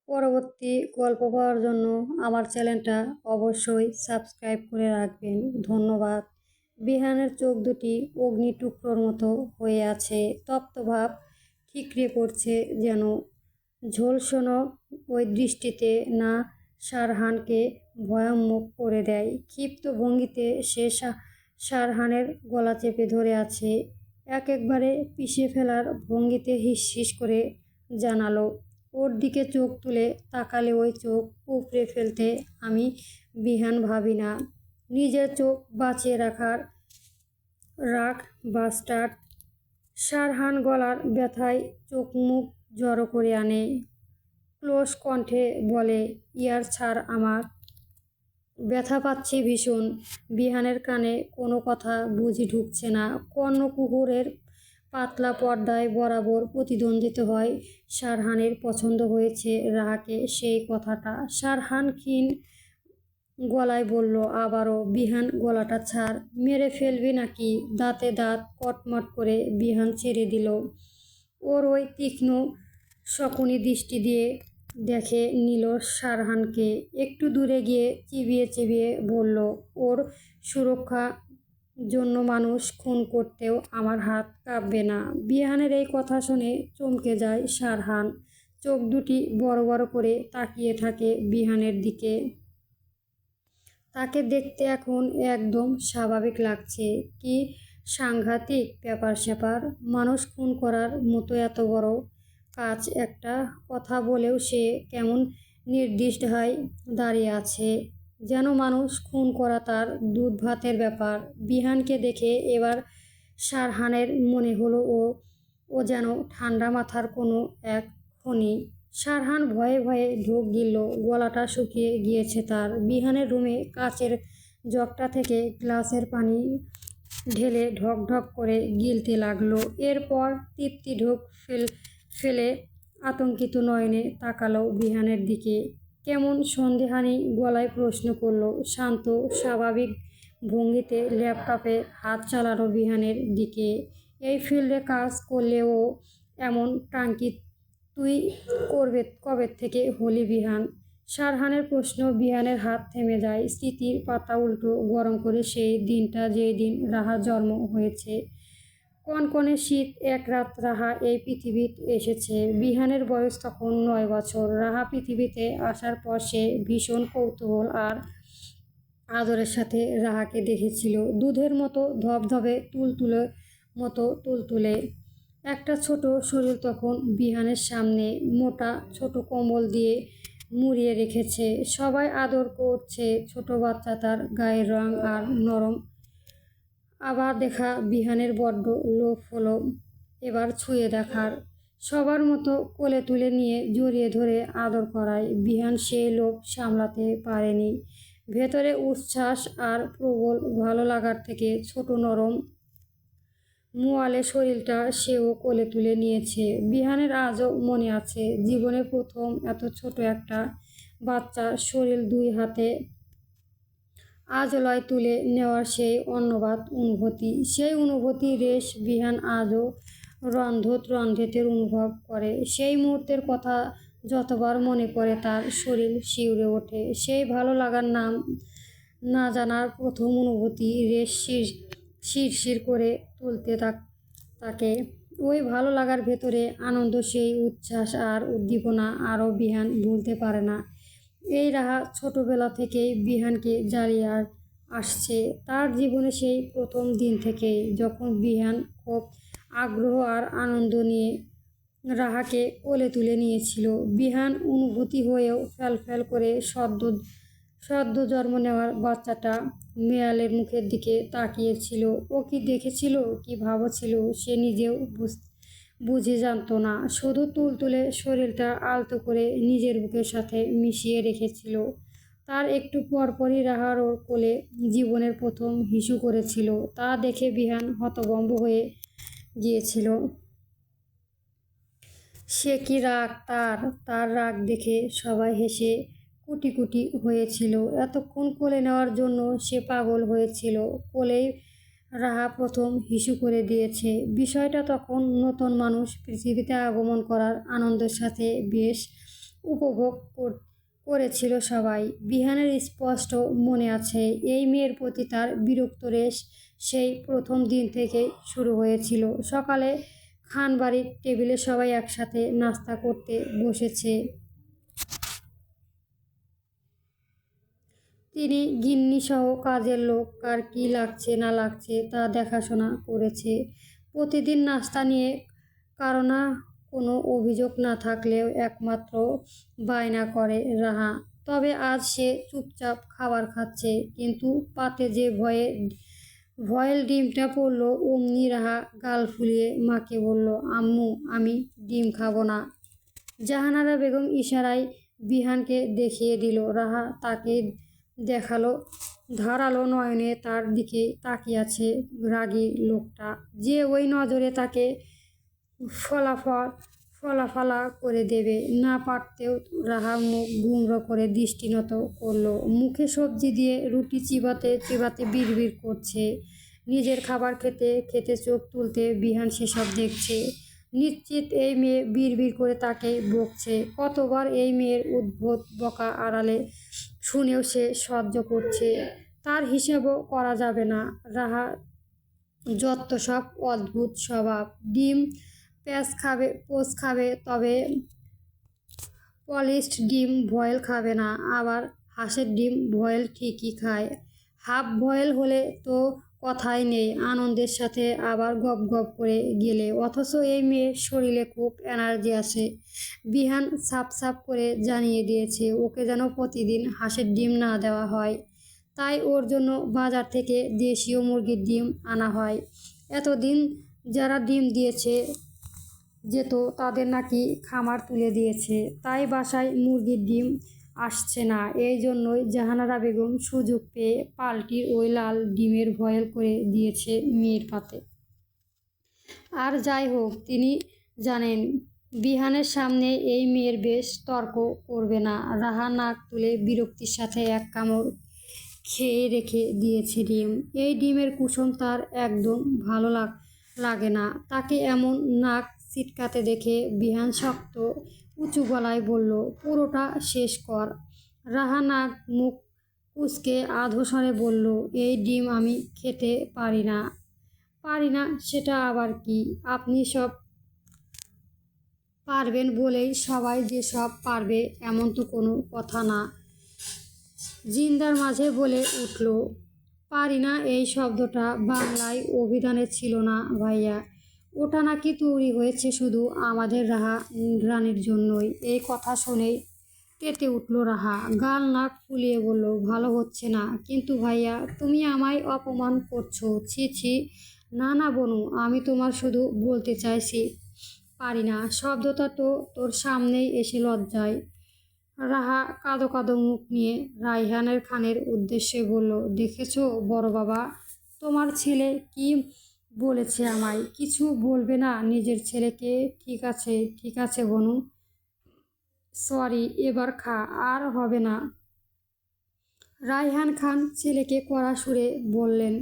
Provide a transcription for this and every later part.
পরবর্তী গল্প পাওয়ার জন্য আমার চ্যানেলটা অবশ্যই সাবস্ক্রাইব করে রাখবেন। ধন্যবাদ। বিহানের চোখ দুটি অগ্নি টুকরোর মতো হয়ে আছে। তপ্তভাব ঠিকরে পড়ছে যেন। ঝলসানো ওই দৃষ্টিতে না শারহানকে ভয়ানক করে দেয়। ক্ষিপ্ত ভঙ্গিতে সে শারহানের গলা চেপে ধরে আছে। একবারে পিষে ফেলার ভঙ্গিতে হিস করে জানালো, ওর দিকে চোখ তুলে তাকালে ওই চোখ উপড়ে ফেলতে আমি বিহান ভাবি না। নিজের চোখ বাঁচিয়ে রাখার রাগ বাস্টার্ড। শারহান গলার ব্যথায় চোখ মুখ জড়ো করে আনে। ক্লোজ কণ্ঠে বলে, ইয়ার ছাড় আমার, ব্যথা পাচ্ছি ভীষণ। বিহানের কানে কোনো কথা বুঝি ঢুকছে না। কর্ণকুহরের পাতলা পর্দায় বরাবর প্রতিদ্বন্দ্বিত হয়। শারহানের পছন্দ হয়েছে রাহাকে, সেই কথাটা। শারহান ক্ষীণ গলায় বলল আবারও। বিহান, গলাটা ছাড়। মেরে ফেলবি নাকি? দাঁতে দাঁত কটমট করে বিহান ছেড়ে দিল। ওর ওই তীক্ষ্ণ শকুনি দৃষ্টি দিয়ে দেখে নিল শারহানকে। একটু দূরে গিয়ে চিবিয়ে চিবিয়ে বলল, ওর সুরক্ষা জন্য মানুষ খুন করতেও আমার হাত কাঁপবে না। বিহানের এই কথা শুনে চমকে যায় শারহান। চোখ দুটি বড় বড় করে তাকিয়ে থাকে বিহানের দিকে। তাকে দেখতে এখন একদম স্বাভাবিক লাগছে। কি সাংঘাতিক ব্যাপার স্যাপার! মানুষ খুন করার মতো এত বড় কাজ একটা কথা বলেও সে কেমন নির্দিষ্ট হয়ে দাঁড়িয়ে আছে, যেন মানুষ খুন করা তার দুধ ভাতের ব্যাপার। বিহানকে দেখে এবার শারহানের মনে হলো ও যেন ঠান্ডা মাথার কোনো এক খনি। শারহান ভয়ে ভয়ে ঢোক গিলল। গলাটা শুকিয়ে গিয়েছে তার। বিহানের রুমে কাচের জগটা থেকে গ্লাসের পানি ঢেলে ঢক ঢক করে গিলতে লাগলো। এরপর তৃপ্তি ঢোক ফেলে আতঙ্কিত নয়নে তাকালো বিহানের দিকে। কেমন সন্দেহানি গলায় প্রশ্ন করলো। শান্ত স্বাভাবিক ভঙ্গিতে ল্যাপটপে হাত চালানো বিহানের দিকে। এই ফিল্ডে কাজ করলেও এমন টাঙ্কি তুই কবে থেকে হলি বিহান? শারহানের প্রশ্ন বিহানের হাত থেমে যায়। স্মৃতির পাতা উল্টো গরম করে সেই দিনটা, যেই দিন রাহার জন্ম হয়েছে। কনকনে শীত এক রাত রাহা এই পৃথিবীতে এসেছে। বিহানের বয়স তখন 9 বছর। রাহা পৃথিবীতে আসার পর সে ভীষণ কৌতূহল আর আদরের সাথে রাহাকে দেখেছিল। দুধের মতো ধবধবে তুলতুলে একটা ছোট শরীর তখন বিহানের সামনে। মোটা ছোট কম্বল দিয়ে মুড়িয়ে রেখেছে। সবাই আদর করছে ছোট বাচ্চা, তার গায়ের রং আর নরম। আবার দেখা বিহানের বড্ড লোভ হলো এবার ছুঁয়ে দেখার। সবার মতো কোলে তুলে নিয়ে জড়িয়ে ধরে আদর করায় বিহান সেই লোভ সামলাতে পারেনি। ভেতরে উচ্ছ্বাস আর প্রবল ভালো লাগার থেকে ছোট নরম মোয়ালে শরীরটা সেও কোলে তুলে নিয়েছে। বিহানের আজও মনে আছে জীবনে প্রথম এত ছোট একটা বাচ্চার শরীর দুই হাতে আজলায় তুলে নেওয়ার সেই অন্নবাদ অনুভূতি। সেই অনুভূতি রেশ বিহান আজও রন্ধেতে অনুভব করে। সেই মুহূর্তের কথা যতবার মনে পড়ে তার শরীর শিউরে ওঠে। সেই ভালো লাগার নাম না জানার প্রথম অনুভূতি রেশ শিরশির করে তুলতে তাকে। ওই ভালো লাগার ভেতরে আনন্দ, সেই উচ্ছ্বাস আর উদ্দীপনা আরও বিহান ভুলতে পারে না। এই রাহা ছোটবেলা থেকেই বিহানকে জ্বালিয়ে আসছে তার জীবনে, সেই প্রথম দিন থেকেই, যখন বিহান খুব আগ্রহ আর আনন্দ নিয়ে রাহাকে কোলে তুলে নিয়েছিল। বিহান অনুভূতি হয়েও ফ্যাল করে সদ্য জন্ম নেওয়ার বাচ্চাটা মেয়ালের মুখের দিকে তাকিয়েছিল। ও কি দেখেছিল, কি ভাবছিল সে নিজেও বুঝে জানত না। শুধু তুলতুলে শরীরটা আলতো করে নিজের বুকের সাথে মিশিয়ে রেখেছিল। তার একটু পরপরই রাহার ওর কোলে জীবনের প্রথম হিসু করেছিল। তা দেখে বিহান হতভম্ব হয়ে গিয়েছিল। সে কি রাগ তার রাগ দেখে সবাই হেসে কুটি কুটি হয়েছিল। এতক্ষণ কোলে নেওয়ার জন্য সে পাগল হয়েছিল। কোলেই রাহা প্রথম হিসু করে দিয়েছে। বিষয়টা তখন নতুন মানুষ পৃথিবীতে আগমন করার আনন্দের সাথে বেশ উপভোগ করেছিল সবাই। বিহানের স্পষ্ট মনে আছে, এই মেয়ের প্রতি তার বিরক্ত রেশ সেই প্রথম দিন থেকে শুরু হয়েছিল। সকালে খানবাড়ির টেবিলে সবাই একসাথে নাস্তা করতে বসেছে। তিনি গিন্নিসহ কাজের লোক কার কী লাগছে না লাগছে তা দেখাশোনা করেছে। প্রতিদিন নাস্তা নিয়ে কারো না কোনো অভিযোগ না থাকলেও একমাত্র বায়না করে রাহা। তবে আজ সে চুপচাপ খাবার খাচ্ছে, কিন্তু পাতে যে ভয়েল ডিমটা পড়লো অমনি রাহা গাল ফুলিয়ে মাকে বলল, আম্মু আমি ডিম খাবো না। জাহানারা বেগম ইশারায় বিহানকে দেখিয়ে দিল। রাহা তাকে দেখালো, ধারালো নয়নে তার দিকে তাকিয়ে আছে রাগী লোকটা, যে ওই নজরে তাকে ফলাফলা করে দেবে। না পারতেও রাহা মুখ গুমড়ো করে দৃষ্টিনত করলো। মুখে সবজি দিয়ে রুটি চিবাতে চিবাতে বিড়বিড় করছে। নিজের খাবার খেতে খেতে চোখ তুলতে বিহান সেসব দেখছে। নিশ্চিত এই মেয়ে বিড়বিড় করে তাকে বকছে। কতবার এই মেয়ের উদ্ভট বকা আড়ালে শুনেও সে সহ্য করছে, তার হিসাবও করা যাবে না। রাহা যত সব অদ্ভুত স্বভাব। ডিম পোচ খাবে, তবে পলিশড ডিম ভয়েল খাবে না। আবার হাঁসের ডিম ভয়েল ঠিকই খায়, হাফ ভয়েল হলে তো কথাই নেই, আনন্দের সাথে আবার গপ গপ করে গেলে। অথচ এই মেয়ের শরীরে খুব এনার্জি আছে। বিহান সাপ করে জানিয়ে দিয়েছে ওকে যেন প্রতিদিন হাঁসের ডিম না দেওয়া হয়, তাই ওর জন্য বাজার থেকে দেশীয় মুরগির ডিম আনা হয়। এতদিন যারা ডিম দিয়েছে যেত তাদের নাকি খামার তুলে দিয়েছে, তাই বাসায় মুরগির ডিম আসছে না। এই জন্যই জাহানারা বেগম সুযোগ পেয়ে পাল্টির ওই লাল ডিমের ভয়েল করে দিয়েছে মেয়ের পাতে। আর যাই হোক, তিনি জানেন বিহানের সামনে এই মেয়ের বেশ তর্ক করবে না। রাহা নাক তুলে বিরক্তির সাথে এক কামড় খেয়ে রেখে দিয়েছে ডিম। এই ডিমের কুসুম তার একদম ভালো লাগে না। তাকে এমন নাক ছিটকাতে দেখে বিহান শক্ত উঁচু গলায় বলল, পুরোটা শেষ কর। রাহা নাক মুখ কুঁচকে আধো স্বরে বলল, এই ডিম আমি খেতে পারি না। পারি না সেটা আবার কি? আপনি সব পারবেন বলেই সবাই যে সব পারবে এমন তো কোনো কথা না। জিন্দার মাঝে বলে উঠল, পারি না এই শব্দটা বাংলায় অভিধানে ছিল না ভাইয়া, ওটা নাকি তৈরি হয়েছে শুধু আমাদের রানীর জন্যই। এই কথা শুনেই তেতে উঠল রাহা, গাল নাক ফুলিয়ে বলল, ভালো হচ্ছে না কিন্তু ভাইয়া, তুমি আমায় অপমান করছো। ছি ছি, না না বনু, আমি তোমার শুধু বলতে চাইছি পারি না শব্দটা তো তোর সামনেই এসে লজ্জায়। রাহা কাঁদো কাঁদো মুখ নিয়ে রায়হানের খানের উদ্দেশ্যে বলল, দেখেছো বড় বাবা, তোমার ছেলে কি বলেছে আমায়? কিছু বলবে না নিজের ছেলেকে? ঠিক আছে বনু, সরি, এবার খা, আর হবে না। রায়হান খান ছেলেকে কড়া সুরে বললেন,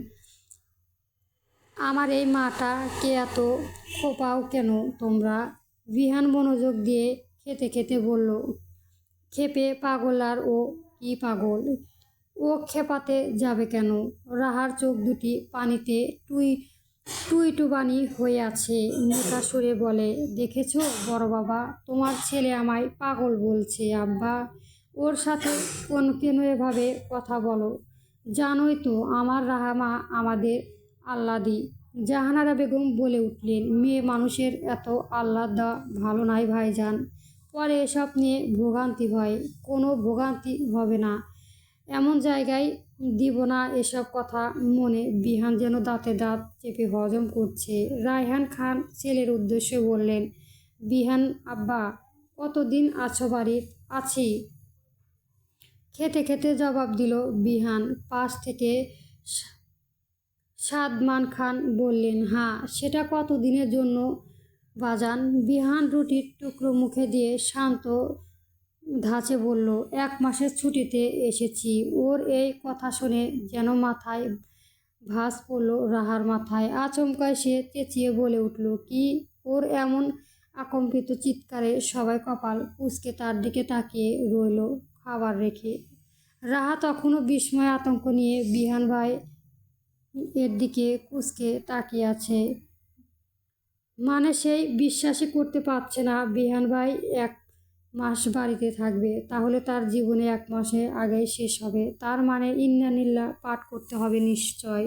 আমার এই মাটা কে এত খোপাও কেন তোমরা? বিহান মনোযোগ দিয়ে খেতে খেতে বলল, খেপে পাগল, আর ও কি পাগল? ও খেপাতে যাবে কেন? রাহার চোখ দুটি পানিতে টুইটুবানি হয়ে আছে। মোটা সুরে বলে, দেখেছো বড় বাবা, তোমার ছেলে আমায় পাগল বলছে। আব্বা, ওর সাথে কেন এভাবে কথা বলো? জানোই তো আমার রাহামা আমাদের আহ্লাদি। জাহানারা বেগম বলে উঠলেন, মেয়ে মানুষের এত আহ্লাদ দেওয়া ভালো নয় ভাইজান, পরে এসব নিয়ে ভোগান্তি হয়। কোনো ভোগান্তি হবে না, এমন জায়গায় দিব না এসব কথা। মনে বিহান যেন দাঁতে দাঁত চেপে হজম করছে। রায়হান খান ছেলের উদ্দেশ্যে বললেন, বিহান আব্বা, কতদিন আছো বাড়ির? আছি, খেতে খেতে জবাব দিল বিহান। পাশ থেকে সাদমান খান বললেন, হ্যাঁ, সেটা কতদিনের জন্য বাজান? বিহান রুটির টুকরো মুখে দিয়ে শান্ত ধাঁচে বলল, 1 মাসের ছুটিতে এসেছি। ওর এই কথা শুনে যেন মাথায় ভাঁজ পড়ল রাহার মাথায়। আচমকায় সে চেঁচিয়ে বলে উঠল, কি? ওর এমন আকম্পিত চিৎকারে সবাই কপাল কুঁচকে তার দিকে তাকিয়ে রইল খাবার রেখে। রাহা তখনও বিস্ময় আতঙ্ক নিয়ে বিহান ভাই এর দিকে কুঁচকে তাকিয়ে আছে। মানে সেই বিশ্বাসই করতে পারছে না বিহান ভাই 1 মাস বাড়িতে থাকবে। তাহলে তার জীবনে 1 মাসে আগেই শেষ হবে। তার মানে ইন্নালিল্লাহ পাঠ করতে হবে নিশ্চয়।